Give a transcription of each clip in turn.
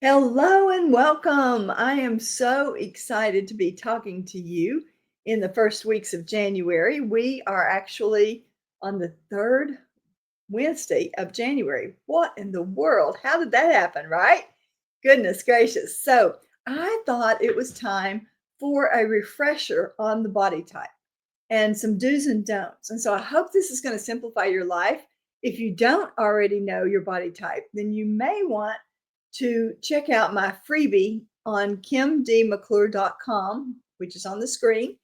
Hello and welcome. I am so excited to be talking to you in the first weeks of January. We are actually on the third Wednesday of January. What in the world? How did that happen, right? Goodness gracious. So, I thought it was time for a refresher on the body type and some do's and don'ts. And so, I hope this is going to simplify your life. If you don't already know your body type, then you may want to check out my freebie on kimdmcclure.com, which is on the screen.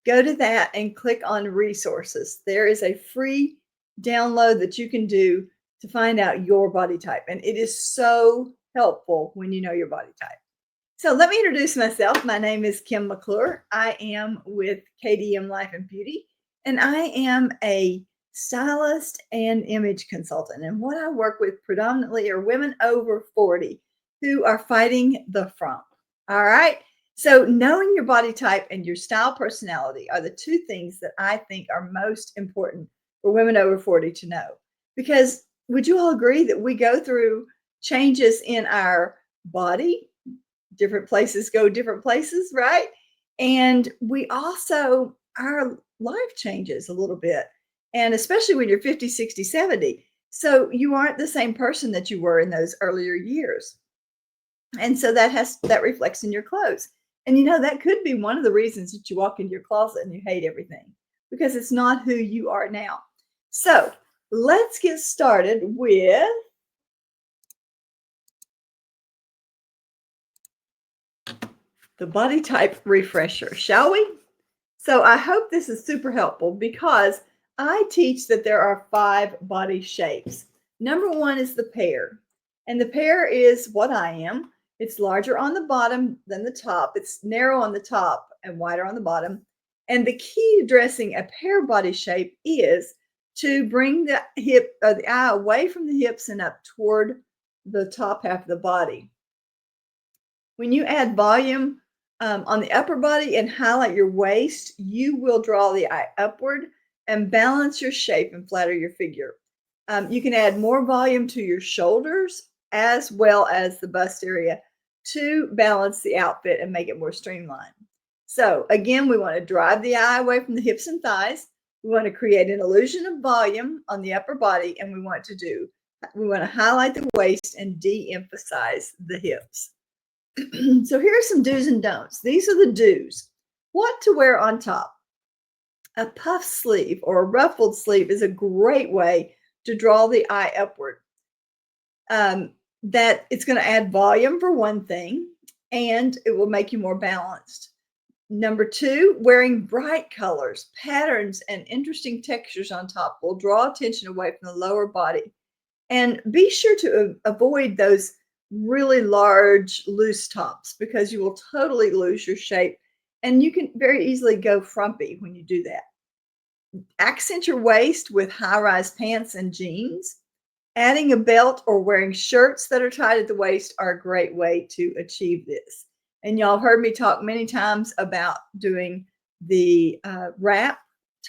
Go to that and click on resources. There is a free download that you can do to find out your body type. And it is so helpful when you know your body type. So let me introduce myself. My name is Kim McClure. I am with KDM Life and Beauty, and I am a stylist and image consultant. And what I work with predominantly are women over 40 who are fighting the frump. All right. So knowing your body type and your style personality are the two things that I think are most important for women over 40 to know. Because would you all agree that we go through changes in our body? Different places go different places, right? And we also, our life changes a little bit. And especially when you're 50, 60, 70. So you aren't the same person that you were in those earlier years. And so that reflects in your clothes. And that could be one of the reasons that you walk into your closet and you hate everything because it's not who you are now. So let's get started with the body type refresher, shall we? So I hope this is super helpful because I teach that there are 5 body shapes. Number 1 is the pear. And the pear is what I am. It's larger on the bottom than the top. It's narrow on the top and wider on the bottom. And the key to dressing a pear body shape is to bring the hip or the eye away from the hips and up toward the top half of the body. When you add volume on the upper body and highlight your waist, you will draw the eye upward and balance your shape and flatter your figure. You can add more volume to your shoulders as well as the bust area to balance the outfit and make it more streamlined. So, again, we want to drive the eye away from the hips and thighs. We want to create an illusion of volume on the upper body, and we want to highlight the waist and de-emphasize the hips. So here are some do's and don'ts. These are the do's. What to wear on top. A puff sleeve or a ruffled sleeve is a great way to draw the eye upward. That it's going to add volume for one thing, and it will make you more balanced. Number 2, wearing bright colors, patterns, and interesting textures on top will draw attention away from the lower body. And be sure to avoid those really large loose tops because you will totally lose your shape and you can very easily go frumpy when you do that. Accent your waist with high-rise pants and jeans. Adding a belt or wearing shirts that are tied at the waist are a great way to achieve this. And y'all heard me talk many times about doing the wrap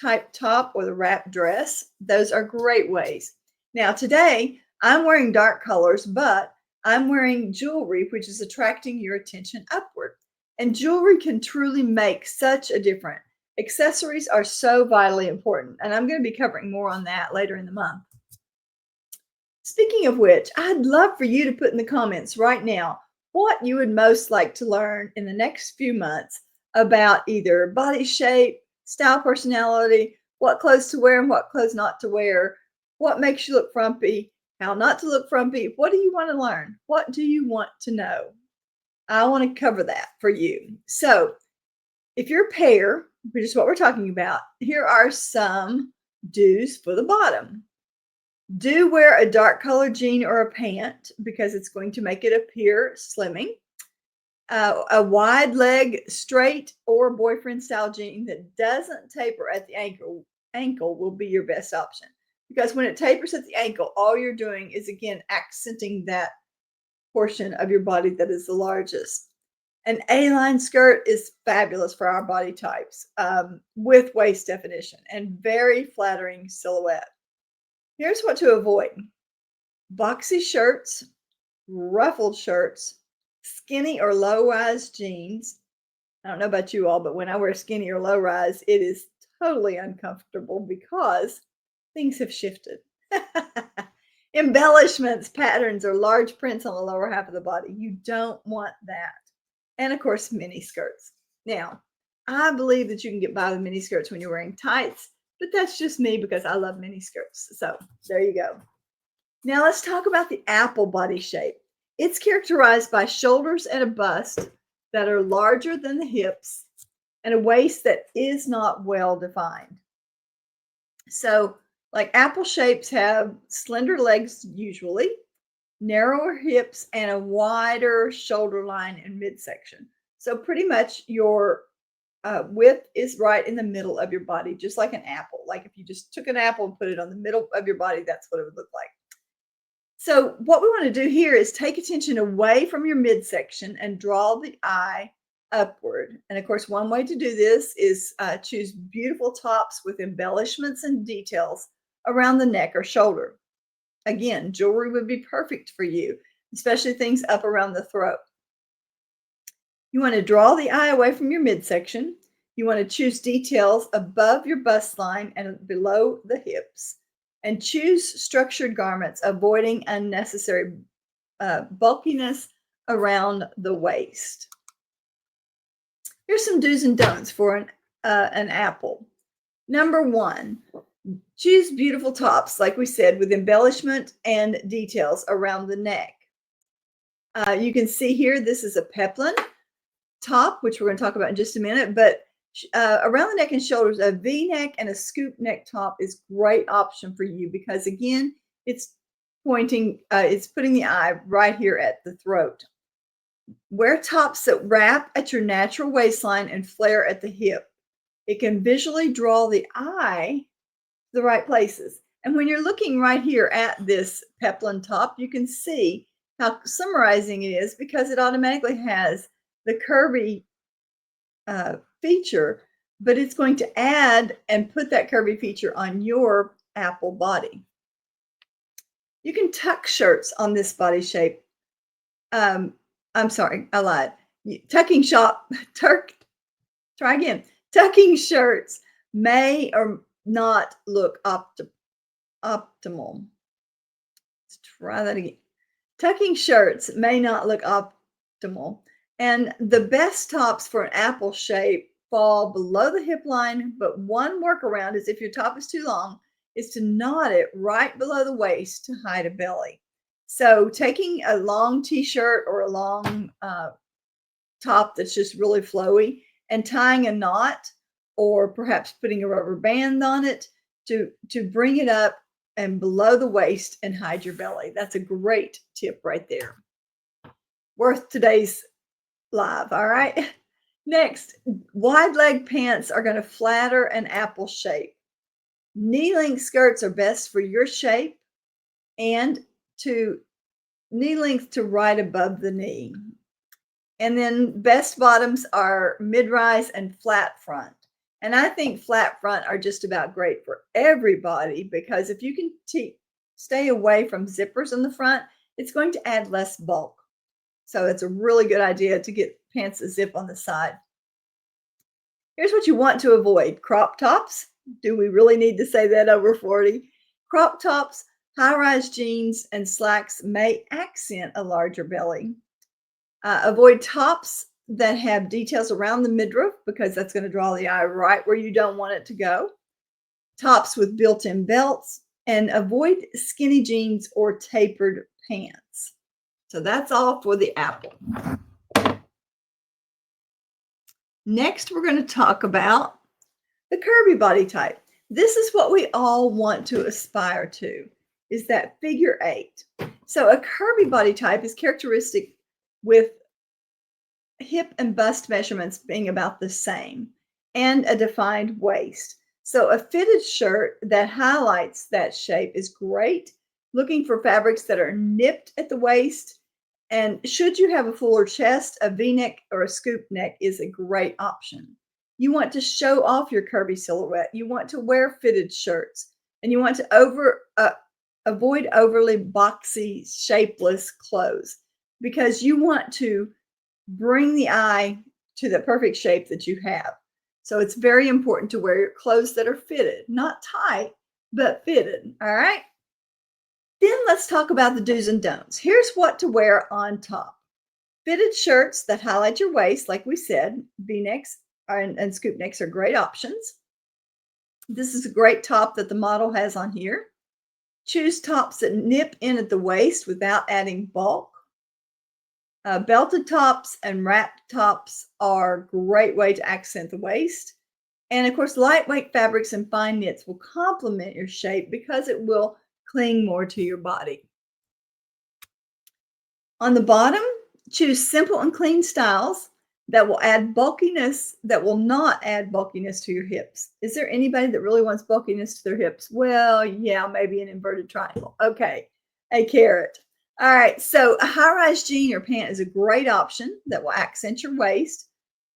type top or the wrap dress. Those are great ways. Now today I'm wearing dark colors, but I'm wearing jewelry, which is attracting your attention upward. And jewelry can truly make such a difference. Accessories are so vitally important. And I'm going to be covering more on that later in the month. Speaking of which, I'd love for you to put in the comments right now what you would most like to learn in the next few months about either body shape, style personality, what clothes to wear and what clothes not to wear, what makes you look frumpy, how not to look frumpy. What do you want to learn? What do you want to know? I want to cover that for you. So if you're a pear, which is what we're talking about, here are some do's for the bottom. Do wear a dark colored jean or a pant because it's going to make it appear slimming. A wide leg straight or boyfriend style jean that doesn't taper at the ankle will be your best option. Because when it tapers at the ankle, all you're doing is, again, accenting that portion of your body that is the largest. An A-line skirt is fabulous for our body types with waist definition and very flattering silhouette. Here's what to avoid. Boxy shirts, ruffled shirts, Skinny or low-rise jeans. I don't know about you all, but when I wear skinny or low-rise, it is totally uncomfortable because things have shifted. Embellishments, patterns, or large prints on the lower half of the body. You don't want that. And of course, mini skirts. Now, I believe that you can get by with mini skirts when you're wearing tights, but that's just me because I love mini skirts. So there you go. Now let's talk about the apple body shape. It's characterized by shoulders and a bust that are larger than the hips and a waist that is not well defined. So, like apple shapes have slender legs usually, narrower hips, and a wider shoulder line in midsection. So, pretty much your width is right in the middle of your body, just like an apple. Like if you just took an apple and put it on the middle of your body, that's what it would look like. So what we want to do here is take attention away from your midsection and draw the eye upward. And of course, one way to do this is choose beautiful tops with embellishments and details around the neck or shoulder. Again, jewelry would be perfect for you, especially things up around the throat. You want to draw the eye away from your midsection. You want to choose details above your bust line and below the hips. And choose structured garments, avoiding unnecessary bulkiness around the waist. Here's some do's and don'ts for an apple. Number one, choose beautiful tops, like we said, with embellishment and details around the neck. You can see here, this is a peplum top, which we're going to talk about in just a minute, but around the neck and shoulders, a V-neck and a scoop neck top is great option for you because again, it's putting the eye right here at the throat. Wear tops that wrap at your natural waistline and flare at the hip. It can visually draw the eye to the right places. And when you're looking right here at this peplum top, you can see how summarizing it is because it automatically has the curvy feature, but it's going to add and put that curvy feature on your apple body. You can tuck shirts on this body shape. I'm sorry, I lied. Tucking shirts may or not look optimal. Let's try that again. Tucking shirts may not look optimal. And the best tops for an apple shape fall below the hip line, but one workaround is if your top is too long, is to knot it right below the waist to hide a belly. So taking a long t-shirt or a long top that's just really flowy and tying a knot or perhaps putting a rubber band on it to bring it up and below the waist and hide your belly. That's a great tip right there. Worth today's live. All right. Next, wide leg pants are going to flatter an apple shape. Knee length skirts are best for your shape and to knee length to right above the knee. And then best bottoms are mid-rise and flat front. And I think flat front are just about great for everybody because if you can stay away from zippers in the front, it's going to add less bulk. So it's a really good idea to get pants that zip on the side. Here's what you want to avoid. Crop tops. Do we really need to say that over 40? Crop tops, high-rise jeans, and slacks may accent a larger belly. Avoid tops that have details around the midriff because that's going to draw the eye right where you don't want it to go. Tops with built-in belts, and avoid skinny jeans or tapered pants. So that's all for the apple. Next, we're going to talk about the curvy body type. This is what we all want to aspire to, is that figure 8. So a curvy body type is characteristic with hip and bust measurements being about the same and a defined waist. So a fitted shirt that highlights that shape is great. Looking for fabrics that are nipped at the waist. And should you have a fuller chest, a V-neck or a scoop neck is a great option. You want to show off your curvy silhouette. You want to wear fitted shirts. And you want to avoid overly boxy, shapeless clothes. because you want to bring the eye to the perfect shape that you have. So it's very important to wear your clothes that are fitted, not tight, but fitted. All right. Then let's talk about the do's and don'ts. Here's what to wear on top. Fitted shirts that highlight your waist, like we said, V-necks and scoop necks are great options. This is a great top that the model has on here. Choose tops that nip in at the waist without adding bulk. Belted tops and wrapped tops are a great way to accent the waist. And of course, lightweight fabrics and fine knits will complement your shape because it will cling more to your body. On the bottom, choose simple and clean styles that will not add bulkiness to your hips. Is there anybody that really wants bulkiness to their hips? Well, yeah, maybe an inverted triangle. Okay, a carrot. All right, so a high-rise jean or pant is a great option that will accent your waist.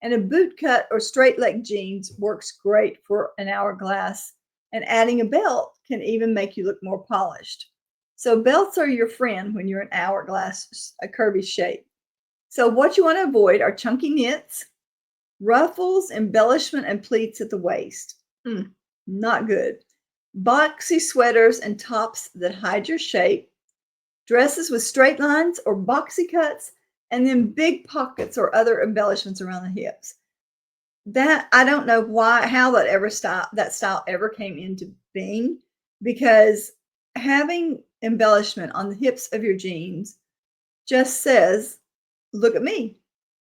And a boot cut or straight leg jeans works great for an hourglass. And adding a belt can even make you look more polished. So belts are your friend when you're an hourglass, a curvy shape. So what you want to avoid are chunky knits, ruffles, embellishment, and pleats at the waist. Not good. Boxy sweaters and tops that hide your shape. Dresses with straight lines or boxy cuts, and then big pockets or other embellishments around the hips. That I don't know how that style ever came into being, because having embellishment on the hips of your jeans just says, look at me.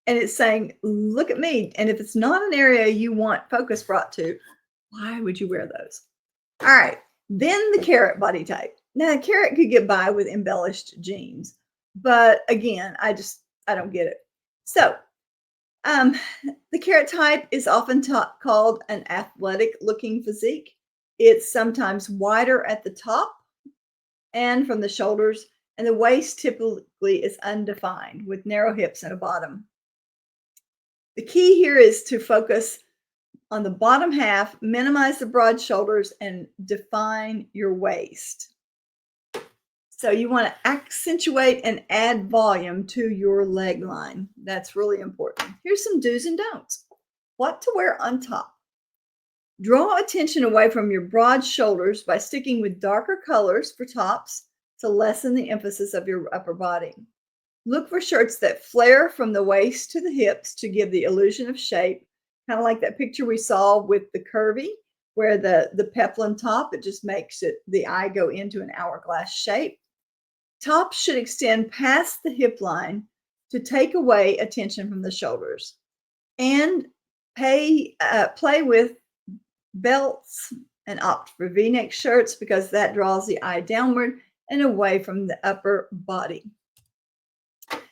And it's saying, look at me. And if it's not an area you want focus brought to, why would you wear those? All right. Then the carrot body type. Now, a carrot could get by with embellished jeans, but again, I don't get it. So, the carrot type is often called an athletic looking physique. It's sometimes wider at the top and from the shoulders, and the waist typically is undefined with narrow hips and a bottom. The key here is to focus on the bottom half, minimize the broad shoulders, and define your waist. So you want to accentuate and add volume to your leg line. That's really important. Here's some do's and don'ts. What to wear on top. Draw attention away from your broad shoulders by sticking with darker colors for tops to lessen the emphasis of your upper body. Look for shirts that flare from the waist to the hips to give the illusion of shape, kind of like that picture we saw with the curvy, where the peplum top, it just makes the eye go into an hourglass shape. Tops should extend past the hip line to take away attention from the shoulders. And play with belts and opt for V-neck shirts because that draws the eye downward and away from the upper body.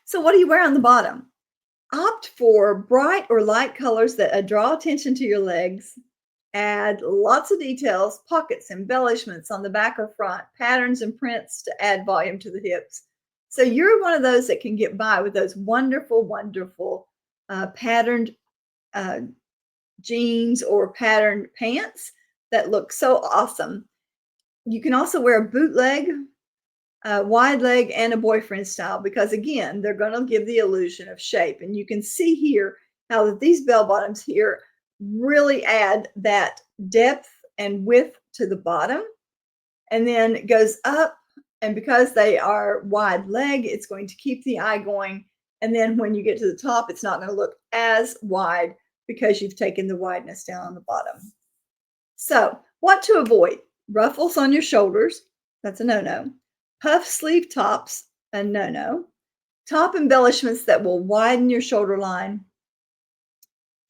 So what do you wear on the bottom? Opt for bright or light colors that draw attention to your legs. Add lots of details, pockets, embellishments on the back or front, patterns and prints to add volume to the hips. So you're one of those that can get by with those wonderful, wonderful patterned jeans or patterned pants that look so awesome. You can also wear a bootleg, wide leg, and a boyfriend style because, again, they're going to give the illusion of shape. And you can see here how that these bell bottoms here really add that depth and width to the bottom, and then it goes up, and because they are wide leg, it's going to keep the eye going, and then when you get to the top, it's not going to look as wide because you've taken the wideness down on the bottom. So what to avoid? Ruffles on your shoulders, that's a no-no. Puff sleeve tops, a no-no. Top embellishments that will widen your shoulder line.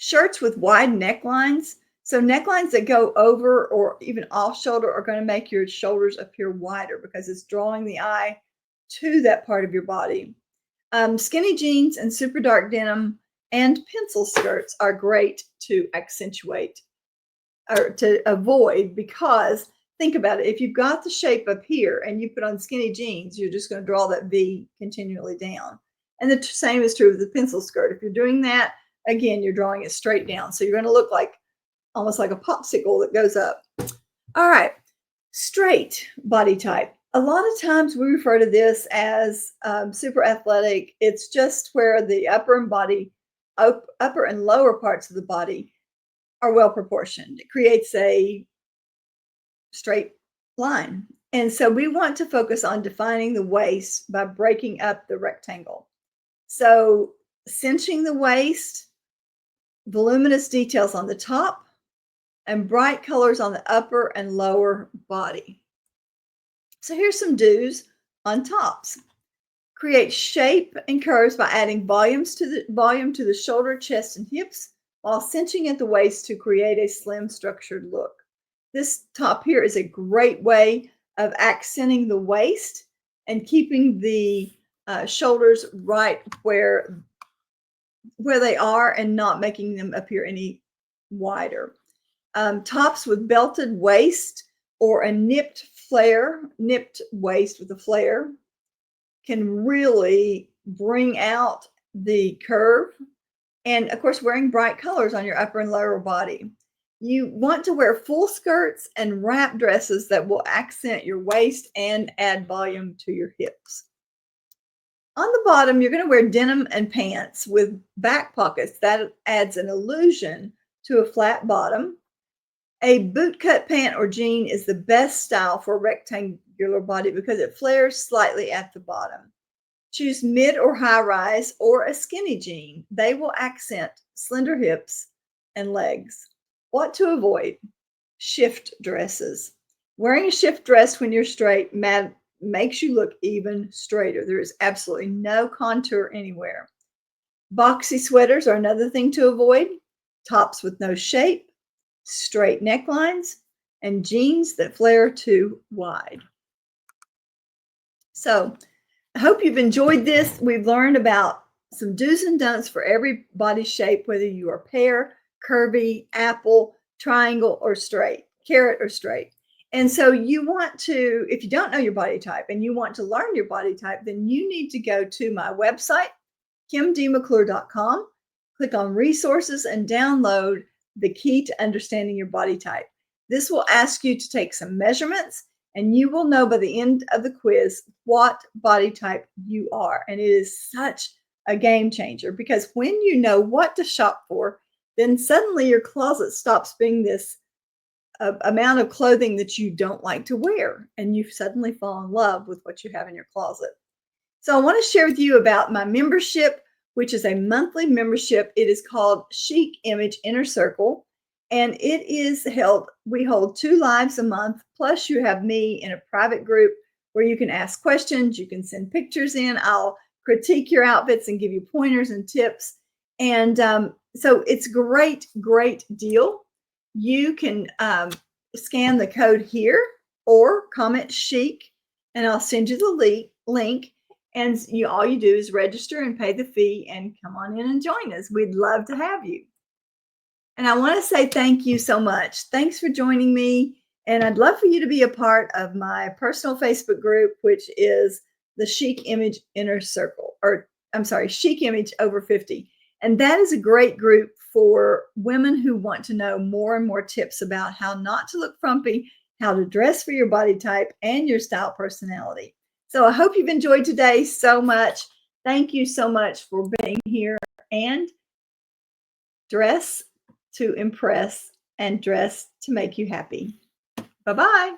Shirts with wide necklines. So necklines that go over or even off shoulder are going to make your shoulders appear wider because it's drawing the eye to that part of your body. Skinny jeans and super dark denim and pencil skirts are great to accentuate or to avoid because think about it. If you've got the shape up here and you put on skinny jeans, you're just going to draw that V continually down. And the same is true with the pencil skirt. If you're doing that, again, you're drawing it straight down. So you're going to look like almost like a popsicle that goes up. All right. Straight body type. A lot of times we refer to this as super athletic. It's just where the upper and lower parts of the body are well proportioned. It creates a straight line. And so we want to focus on defining the waist by breaking up the rectangle. So cinching the waist, voluminous details on the top, and bright colors on the upper and lower body. So here's some do's on tops. Create shape and curves by adding volume to the shoulder, chest, and hips while cinching at the waist to create a slim, structured look. This top here is a great way of accenting the waist and keeping the shoulders right where they are and not making them appear any wider. Tops with belted waist or a nipped waist with a flare can really bring out the curve. And of course, wearing bright colors on your upper and lower body. You want to wear full skirts and wrap dresses that will accent your waist and add volume to your hips. On the bottom, you're going to wear denim and pants with back pockets. That adds an illusion to a flat bottom. A bootcut pant or jean is the best style for a rectangular body because it flares slightly at the bottom. Choose mid or high rise or a skinny jean. They will accent slender hips and legs. What to avoid? Shift dresses. Wearing a shift dress when you're straight makes you look even straighter. There is absolutely no contour anywhere. Boxy sweaters are another thing to avoid. Tops with no shape, straight necklines, and jeans that flare too wide. So I hope you've enjoyed this. We've learned about some do's and don'ts for every body shape, whether you are pear, curvy, apple, triangle, or straight, carrot or straight. And so you want to, if you don't know your body type and you want to learn your body type, then you need to go to my website, kimdmcclure.com, click on resources and download the key to understanding your body type. This will ask you to take some measurements and you will know by the end of the quiz what body type you are. And it is such a game changer because when you know what to shop for, then suddenly your closet stops being this amount of clothing that you don't like to wear. And you suddenly fall in love with what you have in your closet. So I want to share with you about my membership, which is a monthly membership. It is called Chic Image Inner Circle. And it is we hold 2 lives a month. Plus you have me in a private group where you can ask questions. You can send pictures in. I'll critique your outfits and give you pointers and tips. And so it's great deal. You can scan the code here or comment chic and I'll send you the link. And all you do is register and pay the fee and come on in and join us. We'd love to have you. And I want to say thank you so much. Thanks for joining me. And I'd love for you to be a part of my personal Facebook group, which is the Chic Image Inner Circle, or I'm sorry, Chic Image Over 50. And that is a great group for women who want to know more and more tips about how not to look frumpy, how to dress for your body type and your style personality. So I hope you've enjoyed today so much. Thank you so much for being here, and dress to impress and dress to make you happy. Bye-bye.